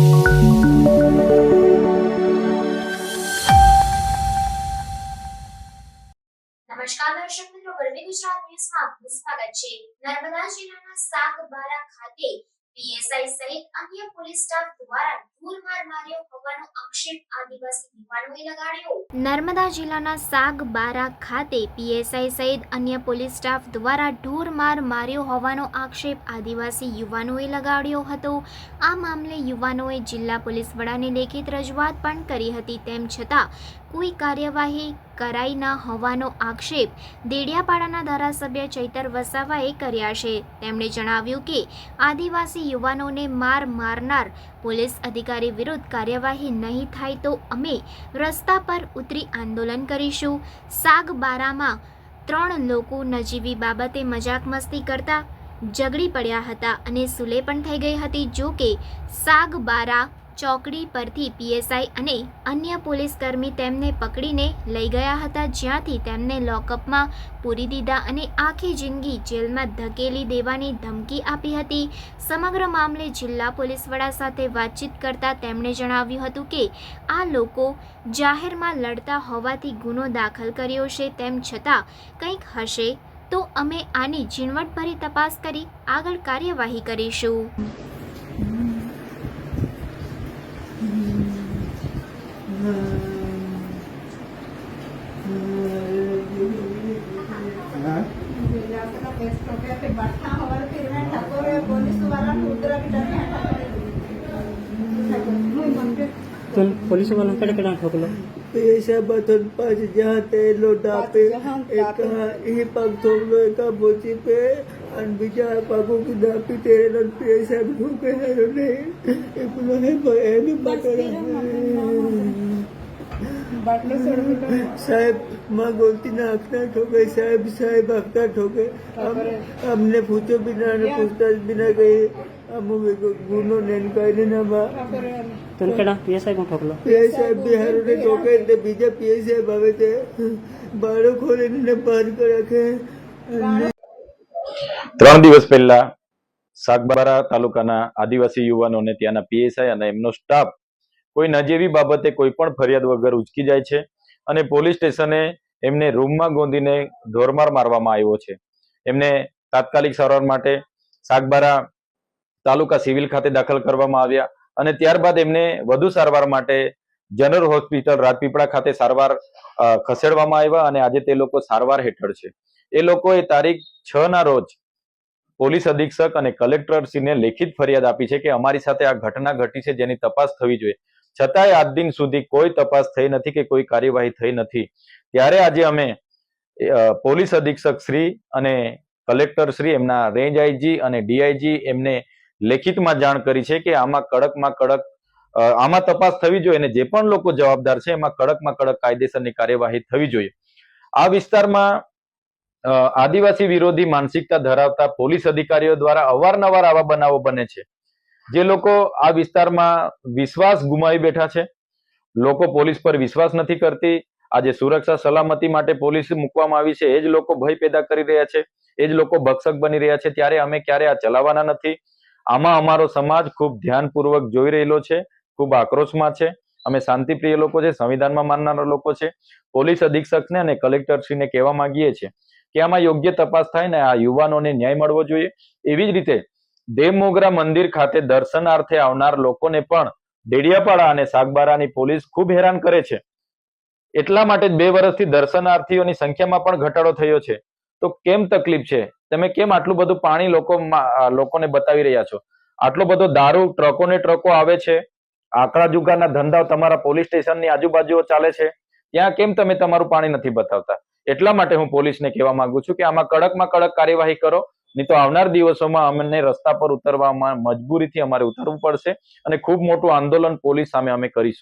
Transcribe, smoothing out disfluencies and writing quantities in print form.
નમસ્કાર દર્શક મિત્રો, ગરવી ગુજરાત ન્યૂઝમાં આપનું સ્વાગત છે। નર્મદા જિલ્લાના સાગબારા ખાતે પીએસઆઈ સહિત અન્ય પોલીસ સ્ટાફ દ્વારા ઢોરમાર માર્યો હોવાનો આક્ષેપ આદિવાસી યુવાનોએ લગાડ્યો। નર્મદા જિલ્લાના સાગબારા ખાતે પીએસઆઈ સહિત અન્ય પોલીસ સ્ટાફ દ્વારા ઢોરમાર માર્યો હોવાનો આક્ષેપ આદિવાસી યુવાનોએ લગાડ્યો હતો। આ મામલે યુવાનોએ જિલ્લા પોલીસ વડાને લેખિત રજૂઆત પણ કરી હતી, તેમ છતાં કોઈ કાર્યવાહી કરાઈ ન હોવાનો આક્ષેપ દેડિયાપાડાના ધારાસભ્ય ચૈતર વસાવાએ કર્યા છે। તેમણે જણાવ્યું કે આદિવાસી યુવાનોને મારનાર પોલીસ અધિકારી વિરુદ્ધ કાર્યવાહી નહીં થાય તો અમે રસ્તા પર ઉતરી આંદોલન કરીશું। સાગબારામાં 3 લોકો નજીવી બાબતે મજાક મસ્તી કરતા ઝઘડી પડ્યા હતા અને સુલે પણ થઈ ગઈ હતી। જો કે સાગબારા ચોકડી પરથી પીએસઆઈ અને અન્ય પોલીસ કર્મી તેમને પકડીને લઈ ગયા હતા, જ્યાંથી તેમને લોકઅપમાં પૂરી દીધા અને આખી જિંદગી જેલમાં ધકેલી દેવાની ધમકી આપી હતી। સમગ્ર મામલે જિલ્લા પોલીસ વડા સાથે વાતચીત કરતા તેમણે જણાવ્યું હતું કે આ લોકો જાહેરમાં લડતા હોવાથી ગુનો દાખલ કર્યો છે, તેમ છતાં કંઈક હશે તો અમે આની ઝીણવટભરી તપાસ કરી આગળ કાર્યવાહી કરીશું। पुलिस वालों कड़े कड़ा ठोकलो पैसा बतन पाँच जहाँ ते लोटा पे एक ये पग ठोकलो एक बोची पे और बीजा पगों की दापी तेरे नन पैसा भी ठोके हैं ने एक लो है भी बाटलो साहब माँ गलती ना आखना ठोके साहब आखना ठोके हमने पूछो बिना ने पूछताछ बिना गए हम गुनो नेन कहीं ना बा तुम कड़ा पीएसआई को ठोकलो पीएसआई बिहार ने ठोके ने बीजा पीएसआई बावे थे बाड़ो खोले ने बंद कर रखे। 3 દિવસ પહેલા સાગબારા તાલુકાના આદિવાસી યુવાનોને ત્યાંના પીએસઆઈ અને એમનો સ્ટાફ કોઈ નજીવી બાબતે કોઈ પણ ફરિયાદ વગર ઉચકી જાય છે અને પોલીસ સ્ટેશને એમને રૂમમાં ગોંધીને ઢોરમાર મારવામાં આવ્યો છે। એમને તાત્કાલિક સારવાર માટે સાગબારા તાલુકા સિવિલ ખાતે દાખલ કરવામાં આવ્યા અને ત્યારબાદ એમને વધુ સારવાર માટે જનરલ હોસ્પિટલ રાજપીપળા ખાતે સારવાર ખસેડવામાં આવ્યા અને આજે તે લોકો સારવાર હેઠળ છે। એ લોકોએ તારીખ 6 ના રોજ પોલીસ અધિક્ષક અને કલેક્ટરશ્રીને લેખિત ફરિયાદ આપી છે કે અમારી સાથે આ ઘટના ઘટી છે જેની તપાસ થવી જોઈએ, છતાંય આજ દિન સુધી કોઈ તપાસ થઈ નથી કે કોઈ કાર્યવાહી થઈ નથી। ત્યારે આજે અમે પોલીસ અધિક્ષક શ્રી અને કલેક્ટર શ્રી, એમના રેન્જ આઈજી અને ડીઆઈજી એમને લેખિતમાં જાણ કરી છે કે આમાં કડકમાં કડક આમાં તપાસ થવી જોઈએ અને જે પણ લોકો જવાબદાર છે એમાં કડકમાં કડક કાયદેસરની કાર્યવાહી થવી જોઈએ। આ વિસ્તારમાં આદિવાસી વિરોધી માનસિકતા ધરાવતા પોલીસ અધિકારીઓ દ્વારા અવારનવાર આવા બનાવો બને છે, જે લોકો આ વિસ્તારમાં વિશ્વાસ ગુમાવી બેઠા છે। લોકો પોલીસ પર વિશ્વાસ નથી કરતી। આજે સુરક્ષા સલામતી માટે પોલીસ મૂકવામાં આવી છે, એ જ લોકો ભય પેદા કરી રહ્યા છે, એ જ લોકો ભક્ષક બની રહ્યા છે, ત્યારે અમે ક્યારે આ ચલાવવાના નથી। આમાં અમારો સમાજ ખૂબ ધ્યાનપૂર્વક જોઈ રહેલો છે, ખૂબ આક્રોશમાં છે। અમે શાંતિપ્રિય લોકો છે, સંવિધાનમાં માનનારા લોકો છે। પોલીસ અધિક્ષકને અને કલેક્ટરશ્રીને કહેવા માંગીએ છીએ કે આમાં યોગ્ય તપાસ થાય ને આ યુવાનોને ન્યાય મળવો જોઈએ। એવી જ રીતે દેવમોગરા મંદિર ખાતે દર્શનાર્થે આવનાર લોકોને પણ દેડિયાપાડા અને સાગબારાની પોલીસ ખૂબ હેરાન કરે છે। એટલા માટે 2 વર્ષથી દર્શનાર્થીઓની સંખ્યામાં પણ ઘટાડો થયો છે। તો કેમ તકલીફ છે? તમે કેમ આટલું બધું પાણી લોકોને બતાવી રહ્યા છો? આટલો બધો દારૂ ટ્રકોને ટ્રકો આવે છે, આંકડા જુગારના ધંધાઓ તમારા પોલીસ સ્ટેશનની આજુબાજુઓ ચાલે છે, ત્યાં કેમ તમે તમારું પાણી નથી બતાવતા? એટલા માટે હું પોલીસને કહેવા માંગુ છું કે આમાં કડકમાં કડક કાર્યવાહી કરો, નહીં તો આવનાર દિવસોમાં અમને રસ્તા પર ઉતરવામાં મજબૂરીથી અમારે ઉતરવું પડશે અને ખૂબ મોટું આંદોલન પોલીસ સામે અમે કરીશું।